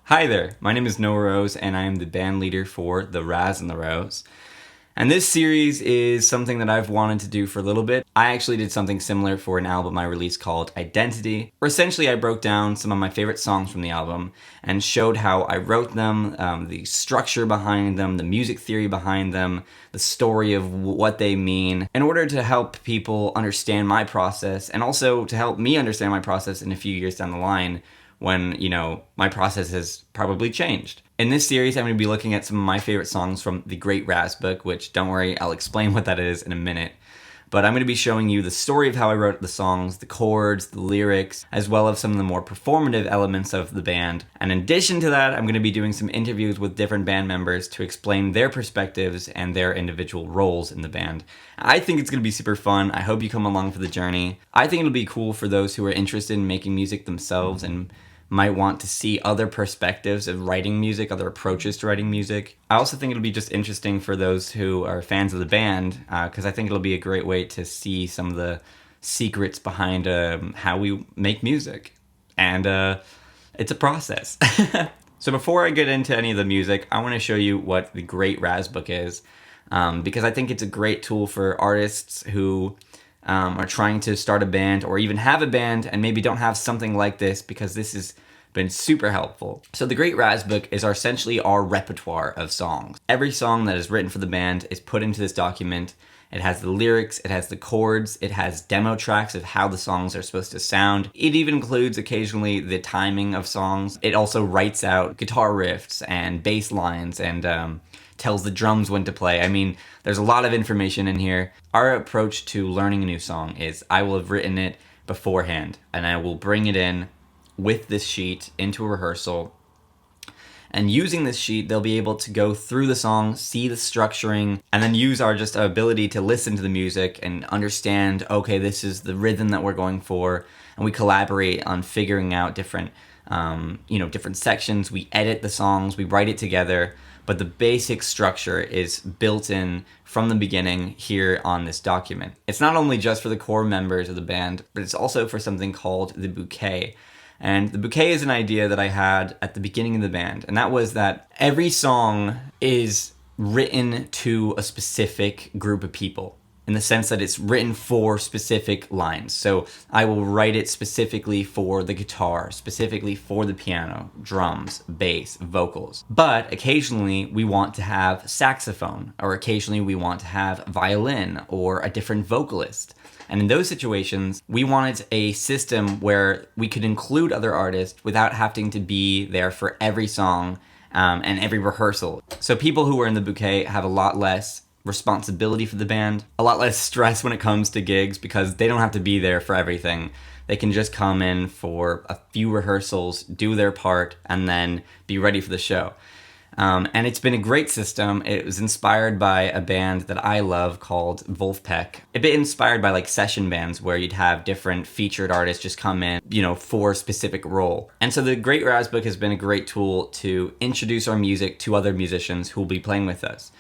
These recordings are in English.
Hi there, my name is Noah Rose, and I am the band leader for the Razz The Rose. And this series is something that I've wanted to do for a little bit. I actually did something similar for an album I released called Identity, where essentially I broke down some of my favorite songs from the album and showed how I wrote them, the structure behind them, the music theory behind them, the story of what they mean, in order to help people understand my process and also to help me understand my process in a few years down the line when, my process has probably changed. In this series, I'm going to be looking at some of my favorite songs from the Great Razz book, which, don't worry, I'll explain what that is in a minute. But I'm going to be showing you the story of how I wrote the songs, the chords, the lyrics, as well as some of the more performative elements of the band. And in addition to that, I'm going to be doing some interviews with different band members to explain their perspectives and their individual roles in the band. I think it's going to be super fun. I hope you come along for the journey. I think it'll be cool for those who are interested in making music themselves and might want to see other perspectives of writing music, other approaches to writing music. I also think it'll be just interesting for those who are fans of the band, because I think it'll be a great way to see some of the secrets behind how we make music. And it's a process. So before I get into any of the music, I want to show you what the Great Razz book is, because I think it's a great tool for artists who are trying to start a band or even have a band and maybe don't have something like this, because this has been super helpful. So the Great Razz book is essentially our repertoire of songs. Every song that is written for the band is put into this document. It has the lyrics, it has the chords, it has demo tracks of how the songs are supposed to sound. It even includes occasionally the timing of songs. It also writes out guitar riffs and bass lines and tells the drums when to play. I mean, there's a lot of information in here. Our approach to learning a new song is I will have written it beforehand and I will bring it in with this sheet into a rehearsal. And using this sheet, they'll be able to go through the song, see the structuring, and then use our just ability to listen to the music and understand, okay, this is the rhythm that we're going for. And we collaborate on figuring out different sections. We edit the songs, we write it together, but the basic structure is built in from the beginning here on this document. It's not only just for the core members of the band, but it's also for something called the bouquet. And the bouquet is an idea that I had at the beginning of the band, and that was that every song is written to a specific group of people, in the sense that it's written for specific lines. So I will write it specifically for the guitar, specifically for the piano, drums, bass, vocals. But occasionally we want to have saxophone, or occasionally we want to have violin or a different vocalist. And in those situations, we wanted a system where we could include other artists without having to be there for every song and every rehearsal. So people who are in the bouquet have a lot less responsibility for the band, a lot less stress when it comes to gigs, because they don't have to be there for everything. They can just come in for a few rehearsals, do their part, and then be ready for the show. And it's been a great system. It was inspired by a band that I love called Wolfpack. A bit inspired by like session bands where you'd have different featured artists just come in, for a specific role. And so the Great Razz book has been a great tool to introduce our music to other musicians who will be playing with us.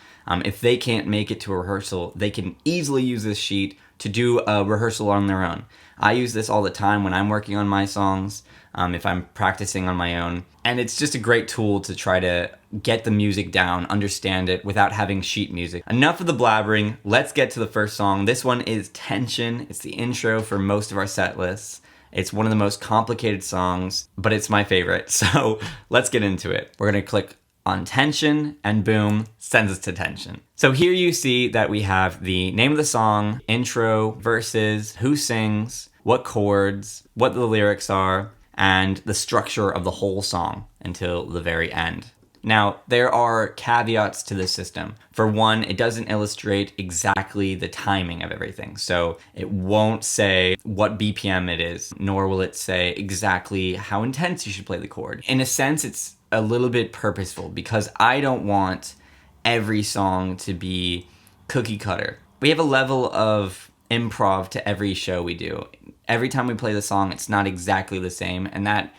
If they can't make it to a rehearsal, they can easily use this sheet to do a rehearsal on their own. I use this all the time when I'm working on my songs, if I'm practicing on my own. And it's just a great tool to try to get the music down, understand it, without having sheet music. Enough of the blabbering, let's get to the first song. This one is Tension. It's the intro for most of our set lists. It's one of the most complicated songs, but it's my favorite. So let's get into it. We're gonna click on Tension, and boom, sends us to Tension. So here you see that we have the name of the song, intro, verses, who sings, what chords, what the lyrics are, and the structure of the whole song until the very end. Now, there are caveats to this system. For one, it doesn't illustrate exactly the timing of everything. So it won't say what BPM it is, nor will it say exactly how intense you should play the chord. In a sense, it's a little bit purposeful, because I don't want every song to be cookie cutter. We have a level of improv to every show we do. Every time we play the song, it's not exactly the same, and that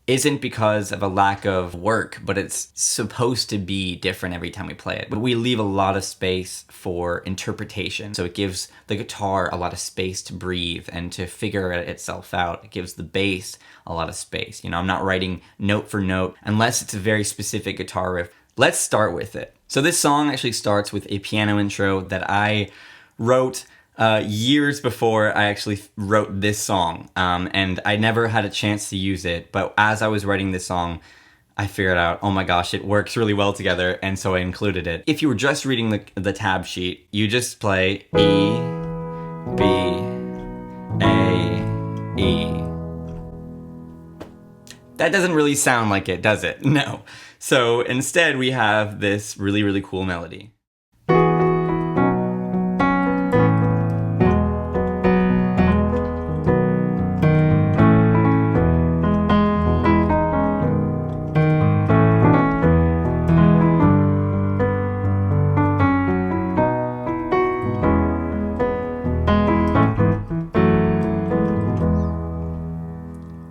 isn't because of a lack of work, but it's supposed to be different every time we play it. But we leave a lot of space for interpretation. So it gives the guitar a lot of space to breathe and to figure itself out. It gives the bass a lot of space. You know, I'm not writing note for note unless it's a very specific guitar riff. Let's start with it. So this song actually starts with a piano intro that I wrote years before I actually wrote this song, and I never had a chance to use it, but as I was writing this song, I figured out, oh my gosh, it works really well together, and so I included it. If you were just reading the tab sheet, you just play E, B, A, E. That doesn't really sound like it, does it? No. So instead, we have this really, really cool melody.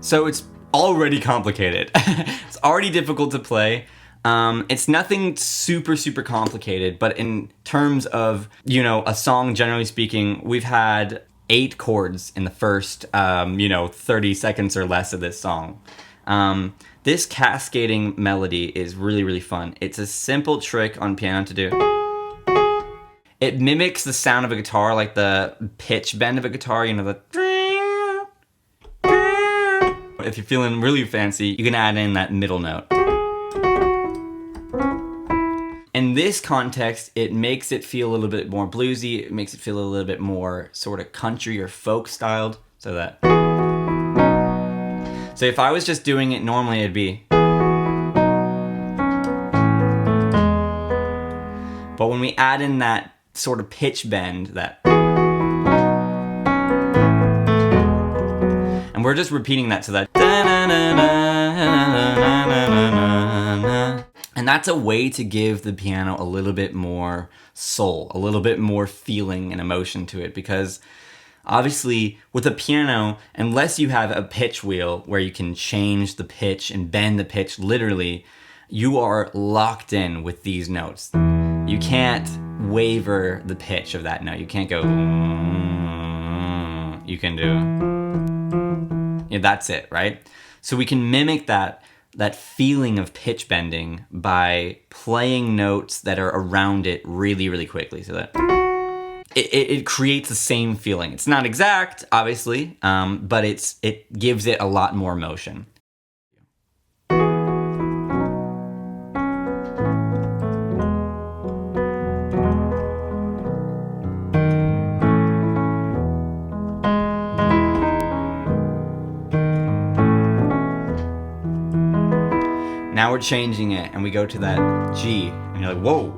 So it's already complicated. It's already difficult to play. It's nothing super, super complicated, but in terms of, you know, a song, generally speaking, we've had 8 chords in the first, 30 seconds or less of this song. This cascading melody is really, really fun. It's a simple trick on piano to do. It mimics the sound of a guitar, like the pitch bend of a guitar, you know, the... If you're feeling really fancy, you can add in that middle note. In this context, it makes it feel a little bit more bluesy. It makes it feel a little bit more sort of country or folk styled. So if I was just doing it normally, it'd be. But when we add in that sort of pitch bend, that. And we're just repeating that so that. And that's a way to give the piano a little bit more soul, a little bit more feeling and emotion to it, because obviously with a piano, unless you have a pitch wheel where you can change the pitch and bend the pitch literally, you are locked in with these notes. You can't waver the pitch of that note. You can't go, you can do, yeah, that's it, right? So we can mimic that feeling of pitch bending by playing notes that are around it really, really quickly, so that it creates the same feeling. It's not exact, obviously, but it gives it a lot more motion. Now we're changing it, and we go to that G, and you're like, whoa.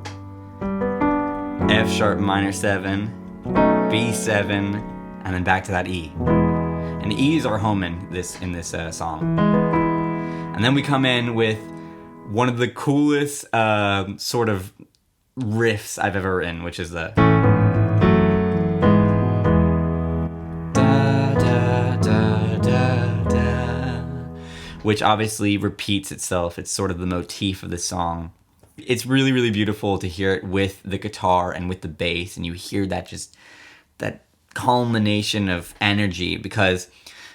F sharp minor 7, B7, and then back to that E. And the E's are home in this song. And then we come in with one of the coolest sort of riffs I've ever written, which is the. Which obviously repeats itself. It's sort of the motif of the song. It's really, really beautiful to hear it with the guitar and with the bass, and you hear that culmination of energy, because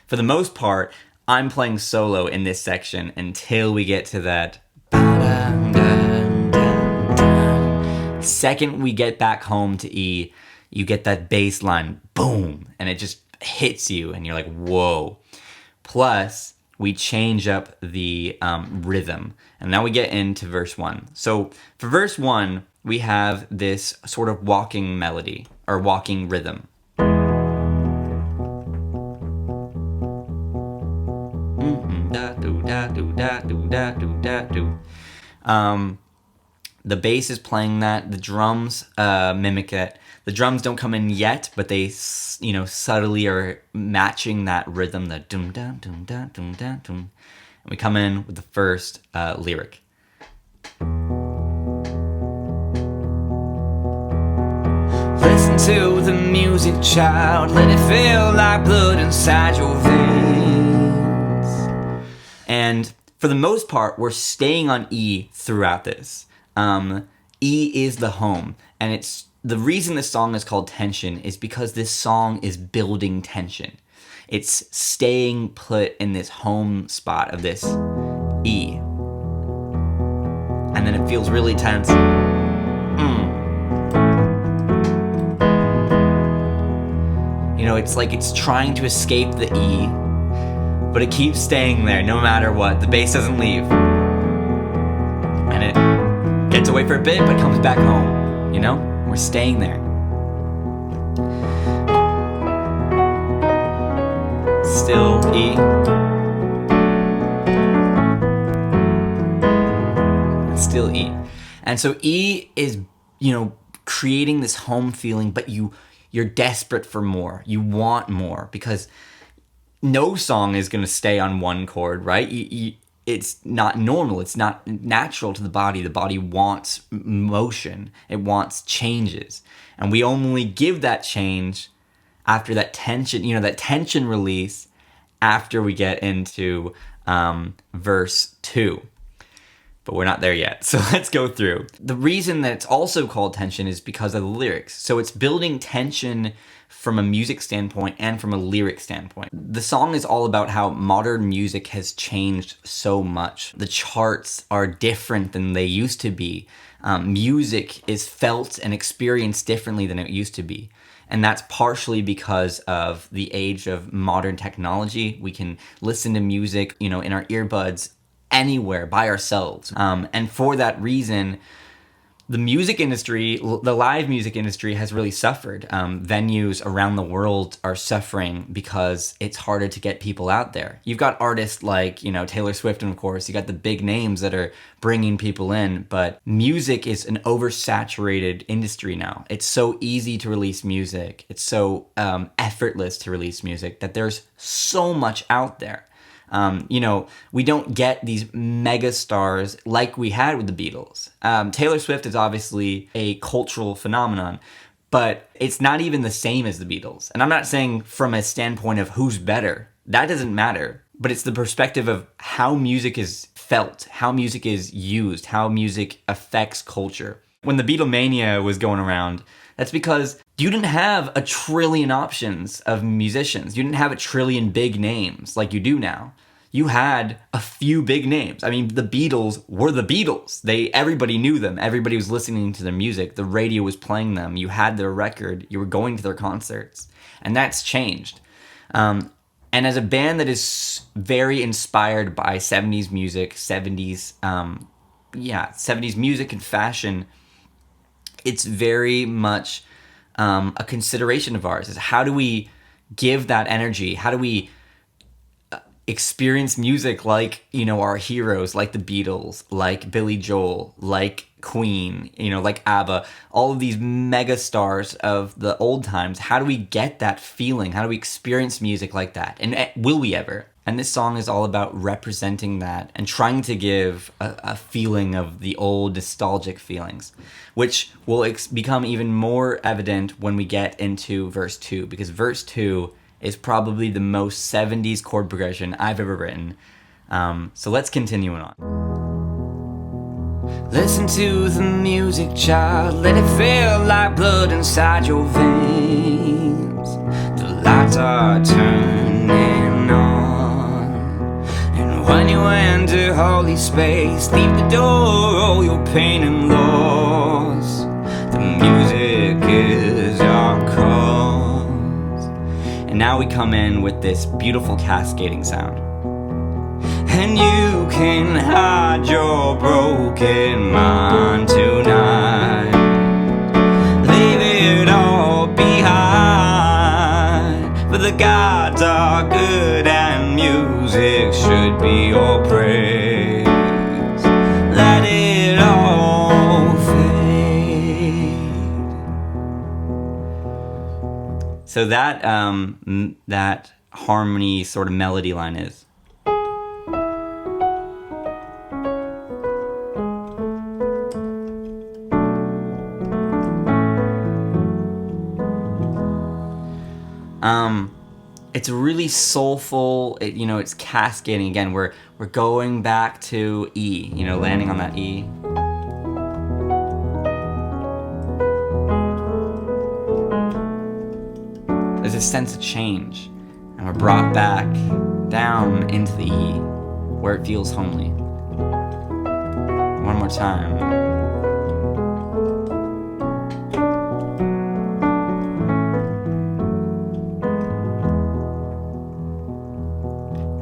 for the most part, I'm playing solo in this section until we get to that. Second we get back home to E, you get that bass line, boom, and it just hits you, and you're like, whoa. Plus, we change up the rhythm. And now we get into verse 1. So for verse 1, we have this sort of walking melody, or walking rhythm. The bass is playing that, the drums mimic it. The drums don't come in yet, but they, subtly are matching that rhythm, the dum dum dum dum dum dum dum. And we come in with the first lyric. Listen to the music, child. Let it feel like blood inside your veins. And for the most part, we're staying on E throughout this. E is the home, and it's the reason this song is called Tension is because this song is building tension. It's staying put in this home spot of this E. And then it feels really tense. You know, it's like it's trying to escape the E, but it keeps staying there no matter what. The bass doesn't leave. And it gets away for a bit, but comes back home. You know? We're staying there. Still E. Still E. And so E is, you know, creating this home feeling, but you're desperate for more. You want more, because no song is going to stay on one chord, right? It's not normal. It's not natural to the body. The body wants motion. It wants changes. And we only give that change after that tension, you know, that tension release after we get into verse 2. But we're not there yet, so let's go through. The reason that it's also called tension is because of the lyrics. So it's building tension from a music standpoint and from a lyric standpoint. The song is all about how modern music has changed so much. The charts are different than they used to be. Music is felt and experienced differently than it used to be. And that's partially because of the age of modern technology. We can listen to music, you know, in our earbuds anywhere by ourselves. And for that reason, the music industry, the live music industry has really suffered. Venues around the world are suffering because it's harder to get people out there. You've got artists like, you know, Taylor Swift, and of course, you got the big names that are bringing people in, but music is an oversaturated industry now. It's so easy to release music. It's so effortless to release music that there's so much out there. You know, we don't get these mega stars like we had with the Beatles. Taylor Swift is obviously a cultural phenomenon, but it's not even the same as the Beatles. And I'm not saying from a standpoint of who's better. That doesn't matter. But it's the perspective of how music is felt, how music is used, how music affects culture. When the Beatlemania was going around, that's because you didn't have a trillion options of musicians. You didn't have a trillion big names like you do now. You had a few big names. I mean, the Beatles were the Beatles. Everybody knew them. Everybody was listening to their music. The radio was playing them. You had their record. You were going to their concerts. And that's changed. And as a band that is very inspired by 70s music, 70s music and fashion, it's very much a consideration of ours. Is how do we give that energy? How do we experience music like, you know, our heroes, like the Beatles, like Billy Joel, like Queen, you know, like ABBA, all of these mega stars of the old times? How do we get that feeling? How do we experience music like that? And will we ever? And this song is all about representing that and trying to give a feeling of the old nostalgic feelings, which will become even more evident when we get into verse 2, because verse 2 is probably the most 70s chord progression I've ever written. So let's continue on. Listen to the music, child. Let it feel like blood inside your veins. The lights are turning on. And when you enter holy space, leave the door, all your pain and loss. The music is our cause. And now we come in with this beautiful cascading sound. And you can hide your broken mind tonight. Leave it all behind. For the gods are good and music should be your praise. Let it all fade. So that that harmony sort of melody line is. it's really soulful. It's cascading again. We're going back to E, landing on that E. There's a sense of change, and we're brought back down into the E, where it feels homely. One more time.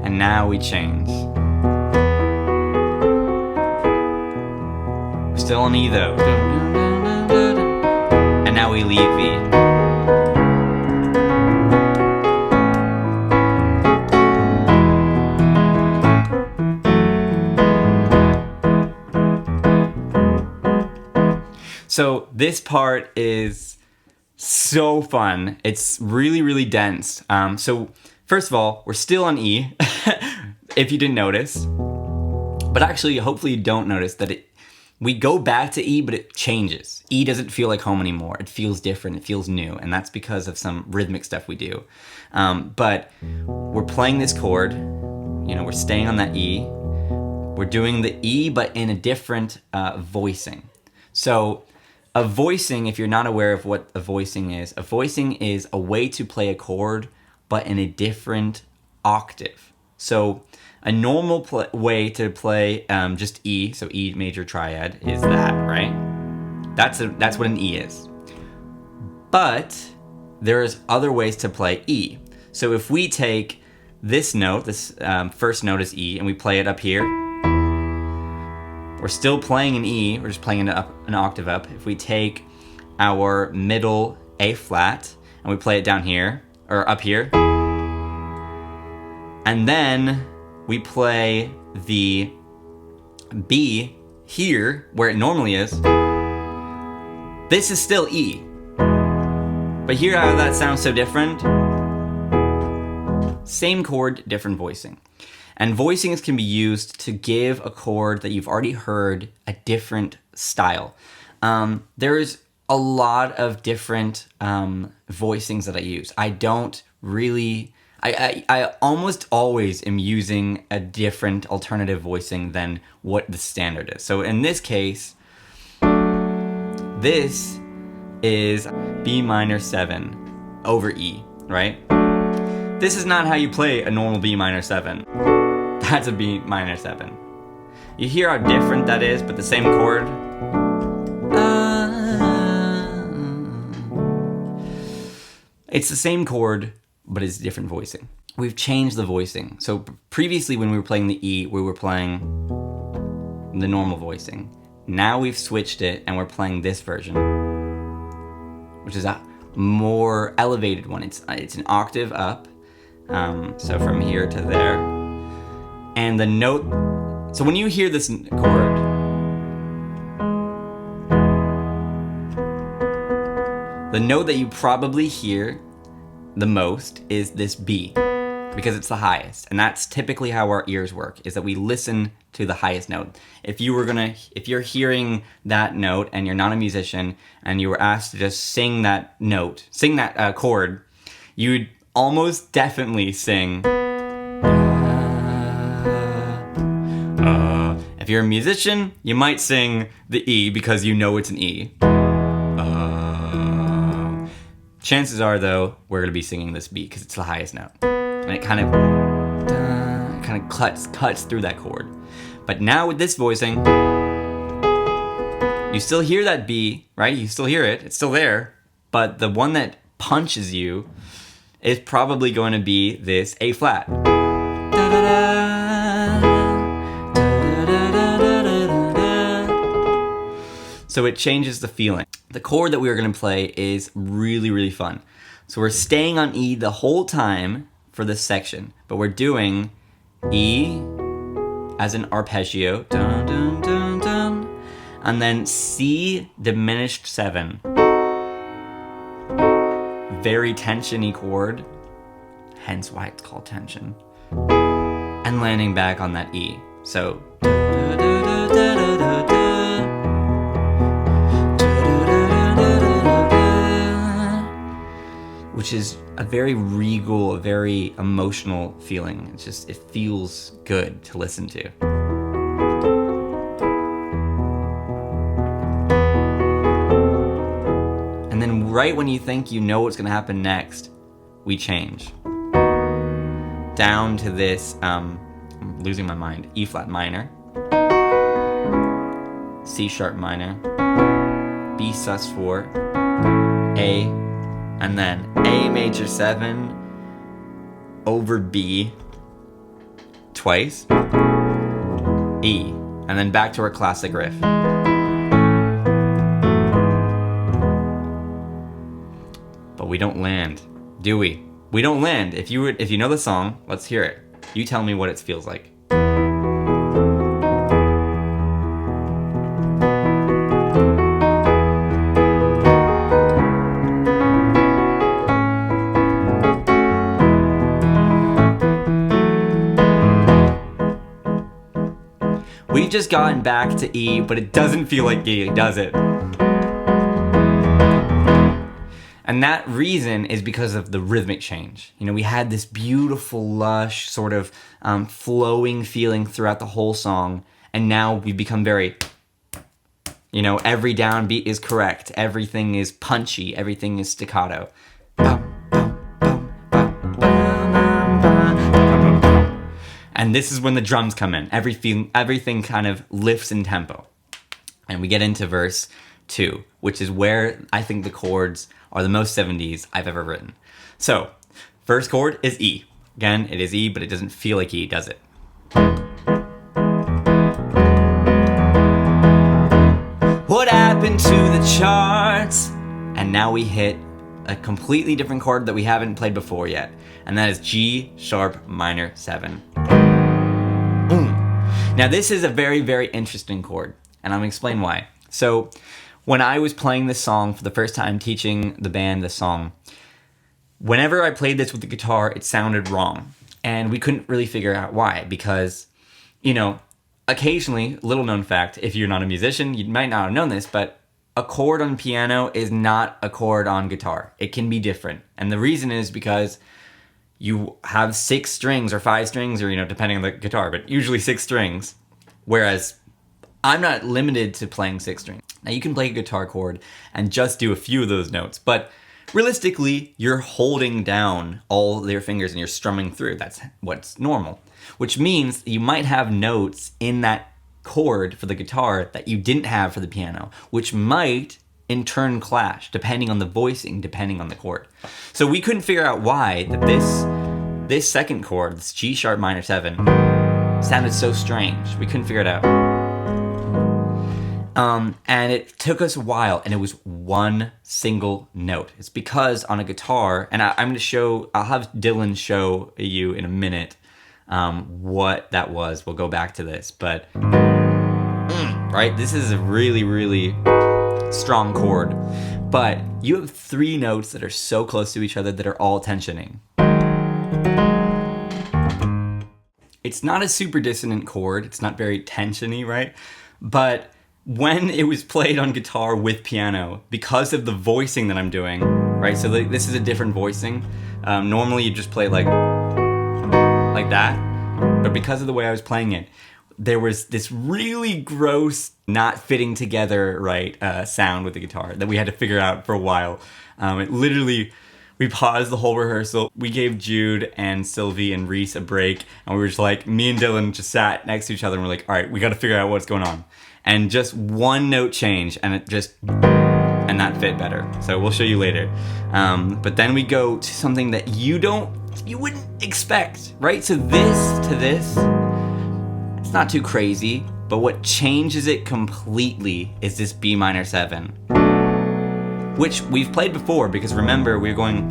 And now we change. We're still on E though. And now we leave E. So this part is so fun. It's really, really dense. So first of all, we're still on E, if you didn't notice. But actually, hopefully you don't notice that we go back to E, but it changes. E doesn't feel like home anymore. It feels different. It feels new. And that's because of some rhythmic stuff we do. But we're playing this chord. We're staying on that E. We're doing the E, but in a different voicing. So a voicing, if you're not aware of what a voicing is a way to play a chord, but in a different octave. So a normal way to play just E, so E major triad, is that, right? That's what an E is. But there's other ways to play E. So if we take this note, this first note is E, and we play it up here, we're still playing an E, we're just playing it up an octave up. If we take our middle A flat and we play it down here, or up here, and then we play the B here, where it normally is, this is still E. But hear how that sounds so different? Same chord, different voicing. And voicings can be used to give a chord that you've already heard a different style. There's a lot of different voicings that I use. I almost always am using a different alternative voicing than what the standard is. So in this case, this is B minor 7 over E, right? This is not how you play a normal B minor 7. That's a B minor 7. You hear how different that is, but the same chord. It's the same chord, but it's different voicing. We've changed the voicing. So previously when we were playing the E, we were playing the normal voicing. Now we've switched it and we're playing this version, which is a more elevated one. It's an octave up. So from here to there. And the note, so when you hear this chord, the note that you probably hear the most is this B, because it's the highest. And that's typically how our ears work, is that we listen to the highest note. If you're hearing that note and you're not a musician and you were asked to just sing that note, sing that chord, you would almost definitely sing. If you're a musician, you might sing the E because you know it's an E. Chances are, though, we're going to be singing this B because it's the highest note. And it kind of cuts through that chord. But now with this voicing, you still hear that B, right? You still hear it. It's still there. But the one that punches you is probably going to be this A flat. So it changes the feeling. The chord that we are going to play is really, really fun. So we're staying on E the whole time for this section, but we're doing E as an arpeggio, dun, dun, dun, dun, and then C diminished 7. Very tension-y chord, hence why it's called tension. And landing back on that E. So which which is a very regal, a very emotional feeling. It feels good to listen to. And then right when you think you know what's going to happen next, we change. Down to this, I'm losing my mind, E flat minor, C sharp minor, B sus4, A, and then A major 7 over B twice, E, and then back to our classic riff. But we don't land, do we? We don't land. If you know the song, let's hear it. You tell me what it feels like. We've just gotten back to E, but it doesn't feel like E, does it? And that reason is because of the rhythmic change. You know, we had this beautiful, lush, sort of flowing feeling throughout the whole song, and now we've become very, you know, every downbeat is correct, everything is punchy, everything is staccato. And this is when the drums come in. Everything kind of lifts in tempo. And we get into verse 2, which is where I think the chords are the most 70s I've ever written. So, first chord is E. Again, it is E, but it doesn't feel like E, does it? What happened to the charts? And now we hit a completely different chord that we haven't played before yet. And that is G sharp minor 7. Now this is a very, very interesting chord, and I'm going to explain why. So, when I was playing this song for the first time, teaching the band this song, whenever I played this with the guitar, it sounded wrong. And we couldn't really figure out why, because, you know, occasionally, little known fact, if you're not a musician, you might not have known this, but a chord on piano is not a chord on guitar. It can be different. And the reason is because you have 6 strings or 5 strings, or, you know, depending on the guitar, but usually 6 strings, whereas I'm not limited to playing 6 strings. Now you can play a guitar chord and just do a few of those notes, but realistically, you're holding down all your fingers and you're strumming through. That's what's normal, which means you might have notes in that chord for the guitar that you didn't have for the piano, which might in turn clash depending on the voicing, depending on the chord. So we couldn't figure out why that this second chord, this G sharp minor 7, sounded so strange. We couldn't figure it out. And it took us a while, and it was one single note. It's because on a guitar, and I'll have Dylan show you in a minute what that was. We'll go back to this, but right, this is a really, really strong chord, but you have 3 notes that are so close to each other that are all tensioning. It's not a super dissonant chord. It's not very tensiony, right? But when it was played on guitar with piano, because of the voicing that I'm doing, right? So this is a different voicing. Normally you just play like that, but because of the way I was playing it, there was this really gross, not fitting together, right, sound with the guitar that we had to figure out for a while. It literally, we paused the whole rehearsal. We gave Jude and Sylvie and Reese a break, and we were just like, me and Dylan just sat next to each other and we're like, all right, we got to figure out what's going on. And just one note change, and and that fit better. So we'll show you later. But then we go to something that you wouldn't expect, right? So this to this, it's not too crazy, but what changes it completely is this B minor 7, which we've played before, because remember, we're going,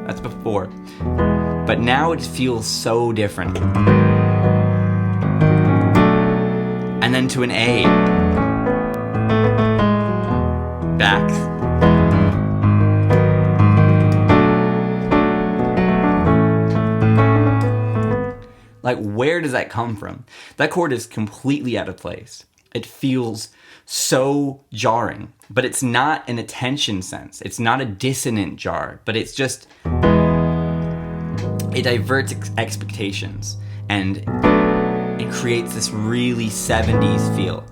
that's before, but now it feels so different. And then to an A, back. Like, where does that come from? That chord is completely out of place. It feels so jarring, but it's not an attention sense. It's not a dissonant jar, but it's just, it diverts expectations and it creates this really 70s feel.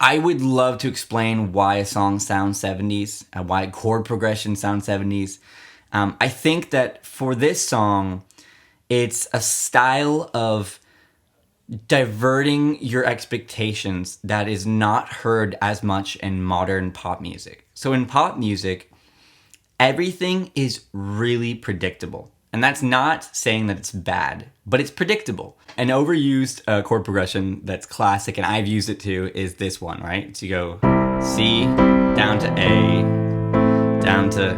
I would love to explain why a song sounds 70s, why a chord progression sounds 70s. I think that for this song, it's a style of diverting your expectations that is not heard as much in modern pop music. So in pop music, everything is really predictable. And that's not saying that it's bad, but it's predictable. An overused chord progression that's classic, and I've used it too, is this one, right? So you go C, down to A, down to,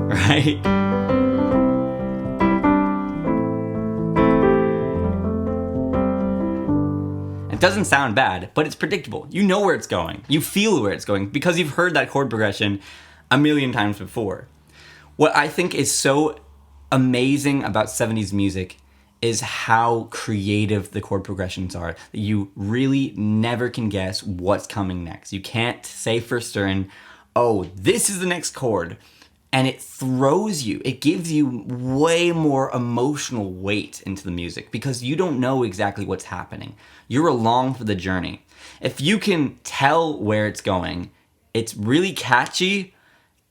right? It doesn't sound bad, but it's predictable. You know where it's going. You feel where it's going because you've heard that chord progression a million times before. What I think is so amazing about 70s music is how creative the chord progressions are. You really never can guess what's coming next. You can't say for certain, oh, this is the next chord. And it throws you, it gives you way more emotional weight into the music because you don't know exactly what's happening. You're along for the journey. If you can tell where it's going, it's really catchy,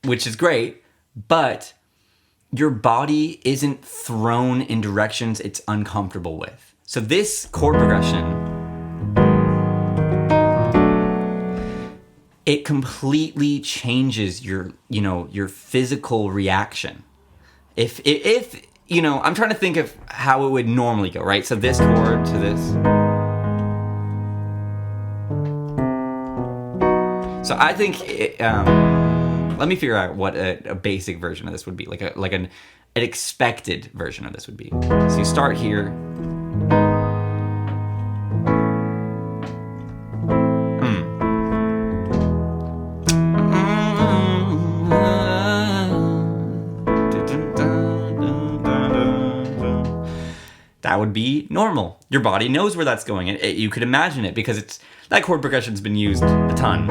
which is great, but your body isn't thrown in directions it's uncomfortable with. So this chord progression, it completely changes your physical reaction. If I'm trying to think of how it would normally go, right? So this chord to this. So I think let me figure out what a basic version of this would be, like an expected version of this would be. So you start here. That would be normal. Your body knows where that's going. You could imagine it because that chord progression's been used a ton.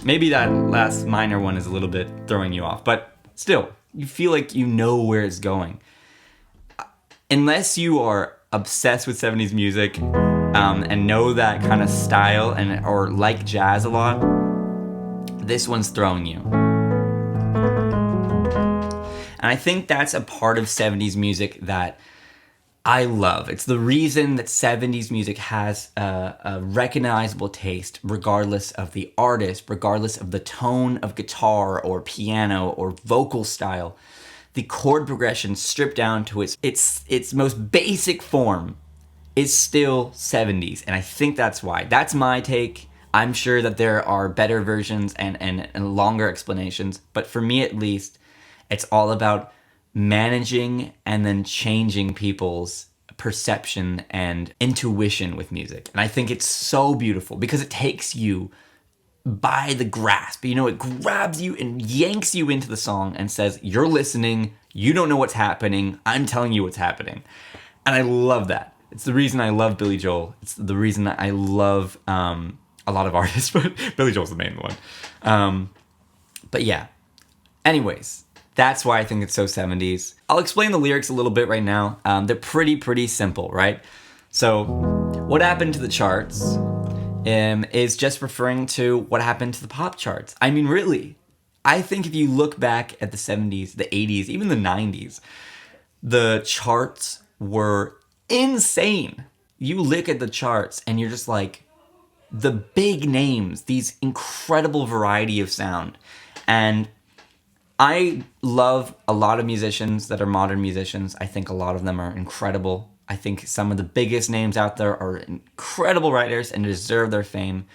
Maybe that last minor one is a little bit throwing you off, but still, you feel like you know where it's going. Unless you are obsessed with 70s music and know that kind of style or like jazz a lot, this one's throwing you. And I think that's a part of 70s music that I love. It's the reason that 70s music has a recognizable taste regardless of the artist, regardless of the tone of guitar or piano or vocal style. The chord progression stripped down to its most basic form is still 70s. And I think that's why. That's my take. I'm sure that there are better versions and longer explanations. But for me at least, it's all about managing and then changing people's perception and intuition with music. And I think it's so beautiful because it takes you by the grasp. It grabs you and yanks you into the song and says, you're listening, you don't know what's happening, I'm telling you what's happening. And I love that. It's the reason I love Billy Joel. It's the reason that I love a lot of artists, but Billy Joel's the main one. But yeah. Anyways, that's why I think it's so 70s. I'll explain the lyrics a little bit right now. They're pretty simple, right? So, what happened to the charts is just referring to what happened to the pop charts. I mean, really. I think if you look back at the 70s, the 80s, even the 90s, the charts were insane. You look at the charts and you're just like, the big names, these incredible variety of sound. And I love a lot of musicians that are modern musicians. I think a lot of them are incredible. I think some of the biggest names out there are incredible writers and deserve their fame.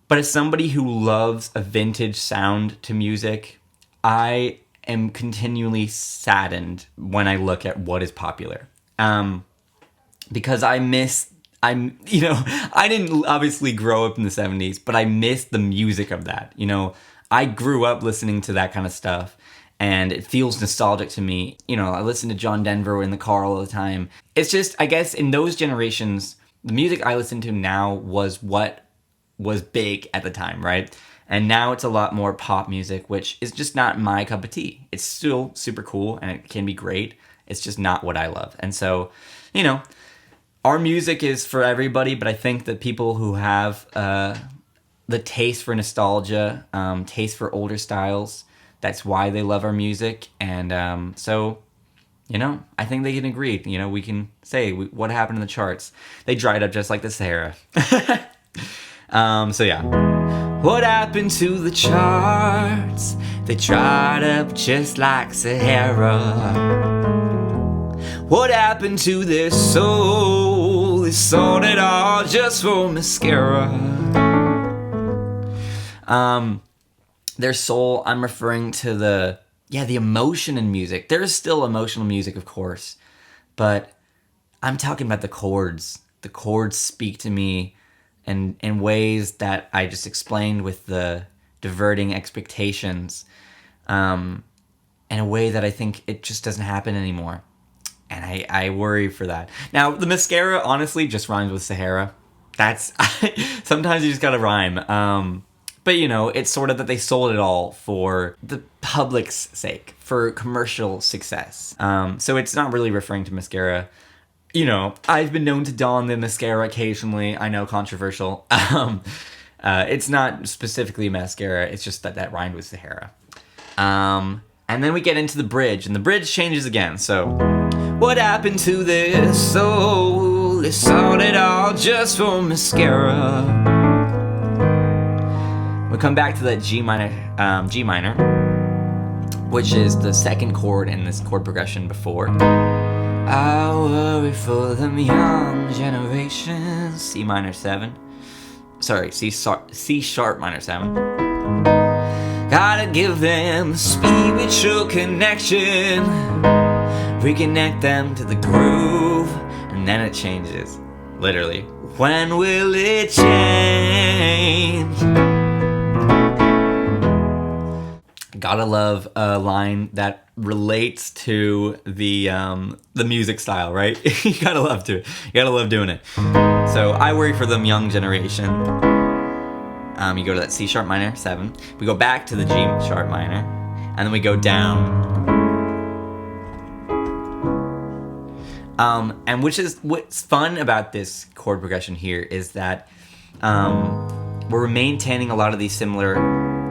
But as somebody who loves a vintage sound to music, I am continually saddened when I look at what is popular. Because I didn't obviously grow up in the 70s, but I miss the music of that. I grew up listening to that kind of stuff, and it feels nostalgic to me. You know, I listen to John Denver in the car all the time. It's just, I guess in those generations, the music I listen to now was what was big at the time, right? And now it's a lot more pop music, which is just not my cup of tea. It's still super cool and it can be great. It's just not what I love. And so, you know, our music is for everybody, but I think that people who have the taste for nostalgia, taste for older styles, that's why they love our music. And so, you know, I think they can agree. You know, we can say what happened in the charts. They dried up just like the Sahara. So yeah. What happened to the charts? They dried up just like Sahara. What happened to their soul? They sold it all just for mascara. Their soul, I'm referring to the emotion in music. There is still emotional music, of course, but I'm talking about the chords. The chords speak to me in ways that I just explained with the diverting expectations, in a way that I think it just doesn't happen anymore. And I worry for that. Now, the mascara, honestly, just rhymes with Sahara. That's, sometimes you just gotta rhyme. But, you know, it's sort of that they sold it all for the public's sake, for commercial success. So it's not really referring to mascara. You know, I've been known to don the mascara occasionally. I know, controversial. It's not specifically mascara. It's just that rhymed with Sahara. And then we get into the bridge, and the bridge changes again. So, what happened to this soul? They sold it all just for mascara. We come back to that G minor, which is the second chord in this chord progression before. I worry for them young generation. C minor 7. Sorry, C sharp minor 7. Gotta give them a spiritual connection. Reconnect them to the groove. And then it changes. Literally. When will it change? Gotta love a line that relates to the music style, right? You gotta love doing it. So I worry for them young generation. You go to that C sharp minor 7. We go back to the G sharp minor, and then we go down. And what's fun about this chord progression here is that we're maintaining a lot of these similar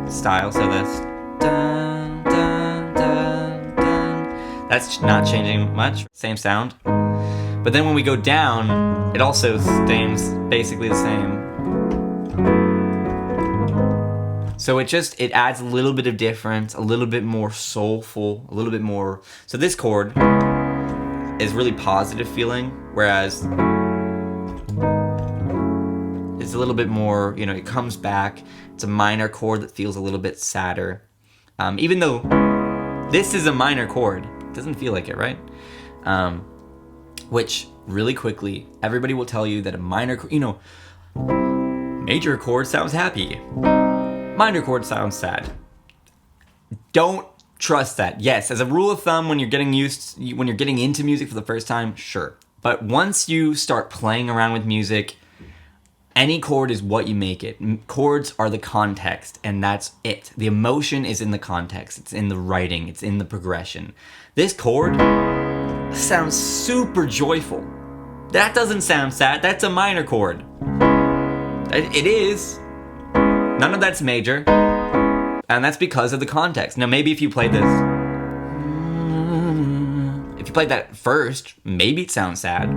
styles. So this. Dun, dun, dun, dun. That's not changing much, same sound. But then when we go down, it also stays basically the same. So it adds a little bit of difference, a little bit more soulful, a little bit more. So this chord is really positive feeling, whereas it's a little bit more, you know, it comes back. It's a minor chord that feels a little bit sadder. Even though this is a minor chord, it doesn't feel like it, right? Which, really quickly, everybody will tell you that a minor, major chord sounds happy. Minor chord sounds sad. Don't trust that. Yes, as a rule of thumb, when you're getting into music for the first time, sure. But once you start playing around with music, any chord is what you make it. Chords are the context, and that's it. The emotion is in the context. It's in the writing. It's in the progression. This chord sounds super joyful. That doesn't sound sad. That's a minor chord. It is. None of that's major. And that's because of the context. Now, maybe if you played this, if you played that first, maybe it sounds sad.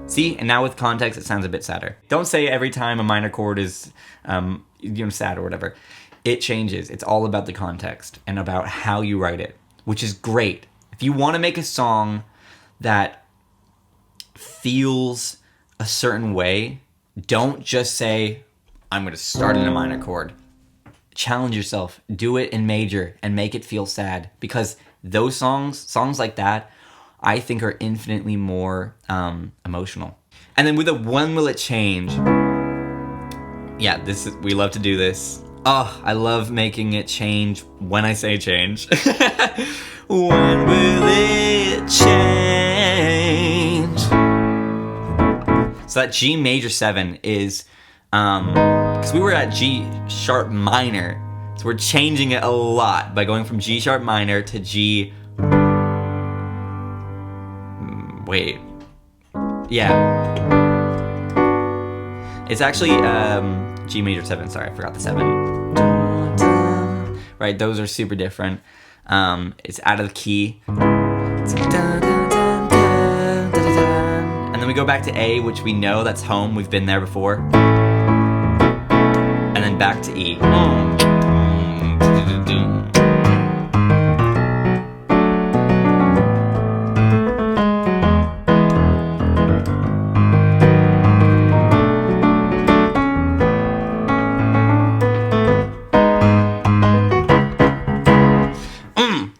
See, and now with context, it sounds a bit sadder. Don't say every time a minor chord is, sad or whatever. It changes. It's all about the context and about how you write it, which is great. If you want to make a song that feels a certain way, don't just say, I'm going to start in a minor chord. Challenge yourself. Do it in major and make it feel sad, because those songs like that, I think are infinitely more emotional. And then with a when will it change? Yeah, we love to do this. Oh, I love making it change when I say change. When will it change? So that G major 7 is, because we were at G sharp minor, so we're changing it a lot by going from G sharp minor to G. Wait. Yeah. It's actually G major 7. Sorry, I forgot the 7. Right, those are super different. It's out of the key. It's and then we go back to A, which we know that's home. We've been there before. And then back to E.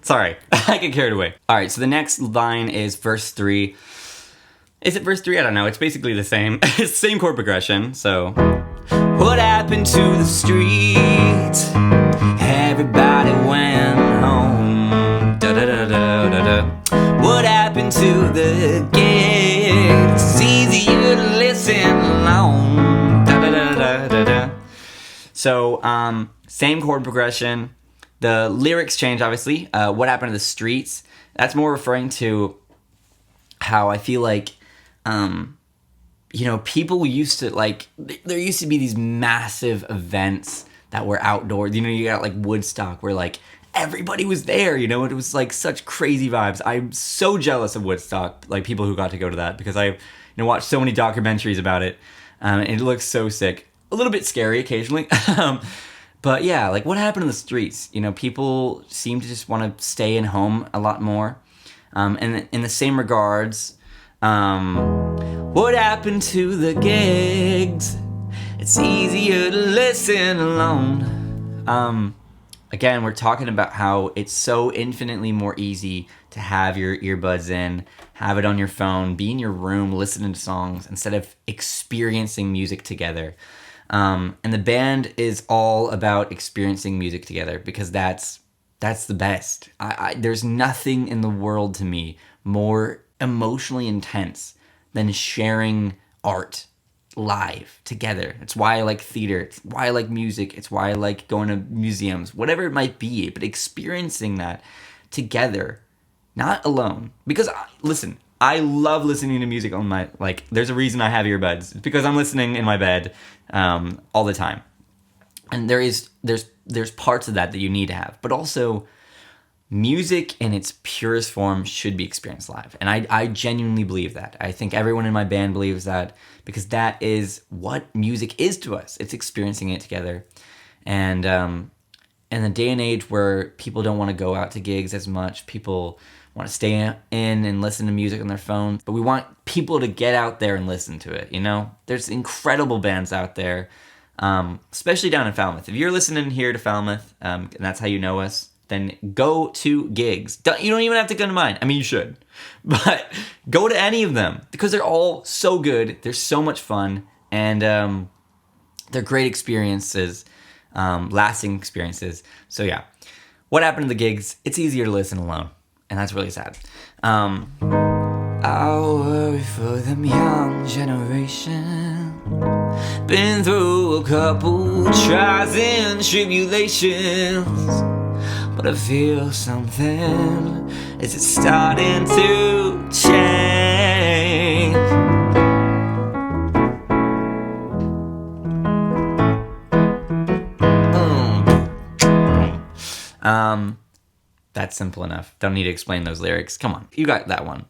Sorry, I get carried away. All right, so the next line is verse 3. Is it verse 3? I don't know. It's basically the same. It's the same chord progression. So, what happened to the streets? Everybody went home. Da da da da da da. What happened to the gigs? It's easier to listen alone. Da da da da da da. So, same chord progression. The lyrics change, obviously. What happened to the streets? That's more referring to how I feel like, people used to, like, there used to be these massive events that were outdoors. You got, like, Woodstock, where, like, everybody was there, it was, like, such crazy vibes. I'm so jealous of Woodstock, like, people who got to go to that, because I watched so many documentaries about it, and it looks so sick. A little bit scary occasionally. But yeah, like, what happened in the streets? People seem to just want to stay in home a lot more. And in the same regards, what happened to the gigs? It's easier to listen alone. Again, we're talking about how it's so infinitely more easy to have your earbuds in, have it on your phone, be in your room listening to songs instead of experiencing music together. And the band is all about experiencing music together, because that's the best. There's nothing in the world to me more emotionally intense than sharing art live together. It's why I like theater. It's why I like music. It's why I like going to museums, whatever it might be, but experiencing that together, not alone. Because listen, I love listening to music on my, like, there's a reason I have earbuds. It's because I'm listening in my bed all the time. And there's parts of that you need to have. But also, music in its purest form should be experienced live. And I genuinely believe that. I think everyone in my band believes that, because that is what music is to us. It's experiencing it together. And in the day and age where people don't want to go out to gigs as much, people want to stay in and listen to music on their phone, but we want people to get out there and listen to it, There's incredible bands out there, especially down in Falmouth. If you're listening here to Falmouth, and that's how you know us, then go to gigs. You don't even have to go to mine. I mean, you should. But go to any of them, because they're all so good. They're so much fun, and they're great experiences, lasting experiences. So yeah, what happened to the gigs? It's easier to listen alone. And that's really sad. I worry for them young generation. Been through a couple trials and tribulations, but I feel something. Is it starting to change? That's simple enough. Don't need to explain those lyrics. Come on, you got that one.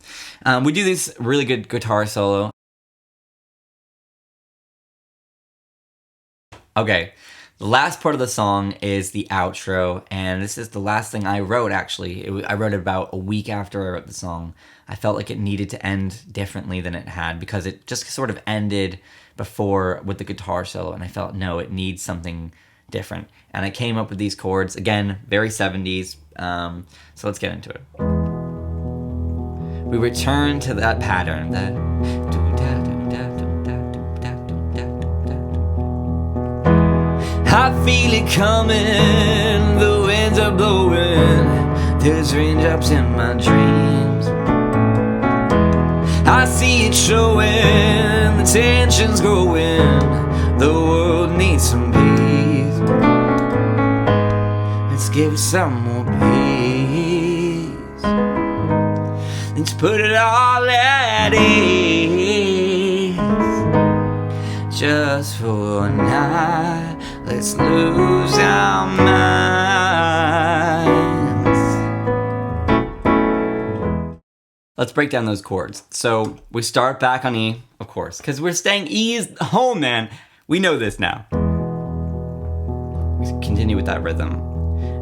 We do this really good guitar solo. Okay, the last part of the song is the outro, and this is the last thing I wrote, actually. I wrote it about a week after I wrote the song. I felt like it needed to end differently than it had, because it just sort of ended before with the guitar solo, and I felt, no, it needs something different. And I came up with these chords, again, very 70s, so let's get into it. We return to that pattern, that I feel it coming, the winds are blowing, there's raindrops in my dreams. I see it showing, the tension's growing, the world needs some peace. Let's give it some more peace. Let's put it all at ease. Just for a night, let's lose our minds. Let's break down those chords. So we start back on E, of course, because we're staying E is home, man. We know this now. We continue with that rhythm.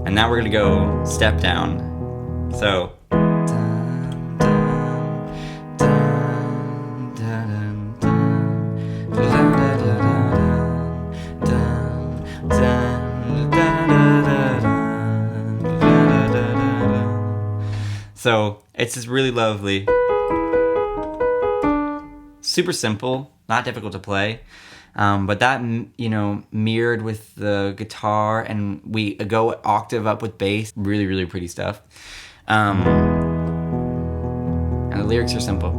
And now we're gonna go step down. So. So it's just really lovely. Super simple, not difficult to play. But that, you know, mirrored with the guitar, and we go octave up with bass. Really, really pretty stuff. And the lyrics are simple.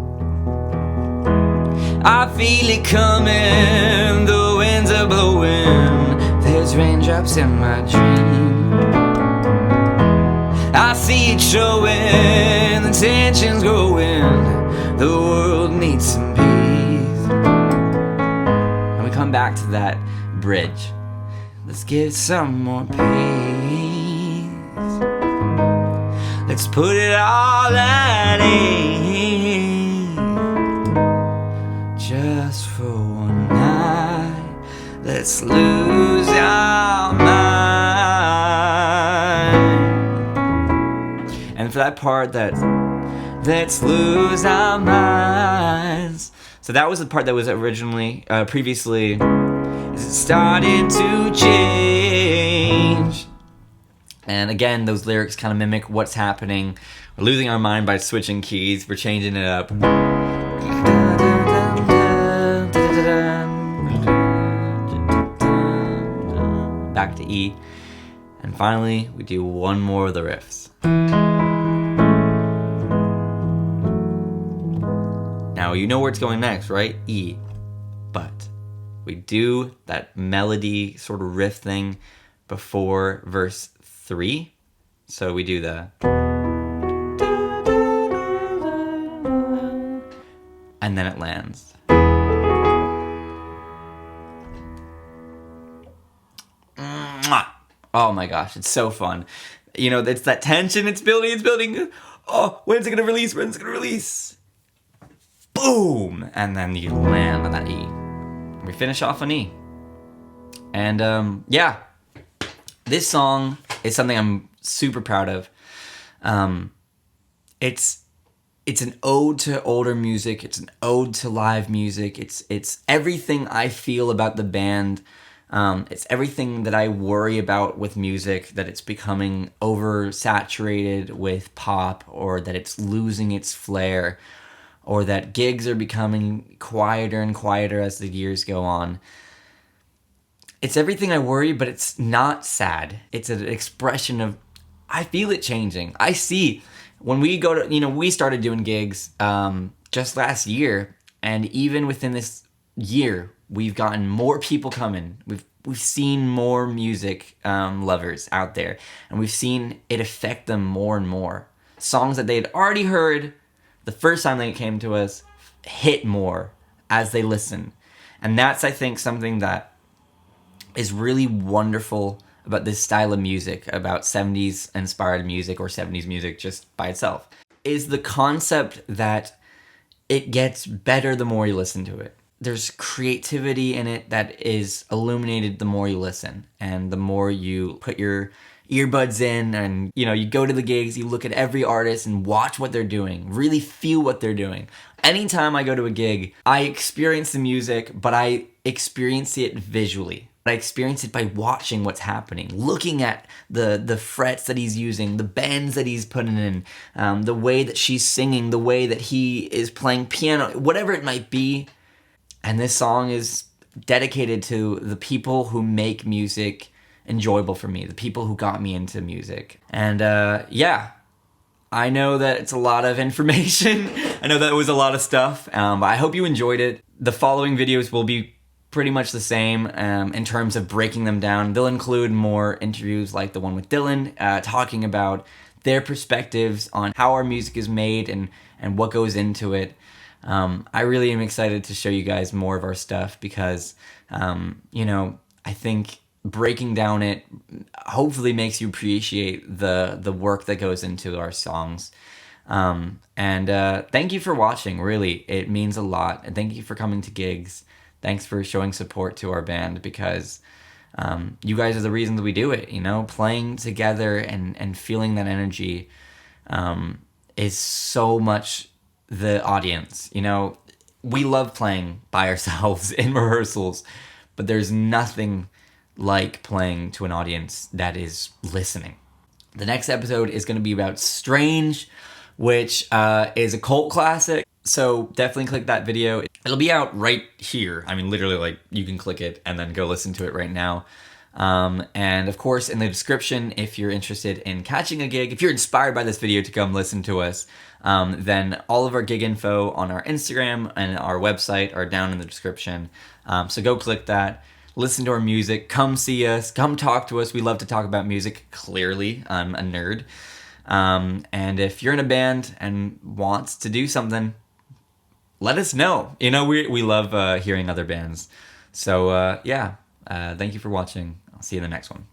I feel it coming, the winds are blowing, there's raindrops in my dream. I see it showing, the tension's growing, the world needs some peace. And we come back to that bridge. Let's get some more peace. Let's put it all at ease. Just for one night, let's lose our mind. And for that part that let's lose our minds. So that was the part that was originally, previously, is it started to change. And again, those lyrics kind of mimic what's happening. We're losing our mind by switching keys. We're changing it up. Back to E. And finally, we do one more of the riffs. Now, you know where it's going next, right? E. But we do that melody sort of riff thing before verse 3. So we do the... and then it lands. Oh my gosh, it's so fun. You know, it's that tension, it's building. Oh, when's it gonna release? Boom! And then you land on that E. We finish off on E. And yeah, this song is something I'm super proud of. It's an ode to older music. It's an ode to live music. It's everything I feel about the band. It's everything that I worry about with music, that it's becoming oversaturated with pop, or that it's losing its flair, or that gigs are becoming quieter and quieter as the years go on. It's everything I worry, but it's not sad. It's an expression of, I feel it changing. I see when we go to, we started doing gigs just last year, and even within this year, we've gotten more people coming. We've seen more music lovers out there, and we've seen it affect them more and more. Songs that they had already heard the first time they came to us hit more as they listen. And that's, I think, something that is really wonderful about this style of music, about 70s inspired music, or 70s music just by itself, is the concept that it gets better the more you listen to it. There's creativity in it that is illuminated the more you listen, and the more you put your earbuds in, and you go to the gigs, you look at every artist and watch what they're doing, really feel what they're doing. Anytime I go to a gig, I experience the music, but I experience it visually. I experience it by watching what's happening, looking at the frets that he's using, the bends that he's putting in, the way that she's singing, the way that he is playing piano, whatever it might be. And this song is dedicated to the people who make music enjoyable for me, the people who got me into music. And yeah, I know that it's a lot of information. I know that was a lot of stuff, but I hope you enjoyed it. The following videos will be pretty much the same in terms of breaking them down. They'll include more interviews like the one with Dylan, talking about their perspectives on how our music is made and what goes into it. I really am excited to show you guys more of our stuff because, you know, I think breaking down it hopefully makes you appreciate the work that goes into our songs. And thank you for watching, really. It means a lot. And thank you for coming to gigs. Thanks for showing support to our band because you guys are the reason that we do it, you know? Playing together and feeling that energy is so much the audience, you know? We love playing by ourselves in rehearsals, but there's nothing like playing to an audience that is listening. The next episode is going to be about Strange, which is a cult classic. So definitely click that video. It'll be out right here. I mean, literally, like, you can click it and then go listen to it right now. And of course, in the description, if you're interested in catching a gig, if you're inspired by this video to come listen to us, then all of our gig info on our Instagram and our website are down in the description. So go click that. Listen to our music, come see us, come talk to us. We love to talk about music, clearly. I'm a nerd. And if you're in a band and wants to do something, let us know. You know, we love hearing other bands. So yeah, thank you for watching. I'll see you in the next one.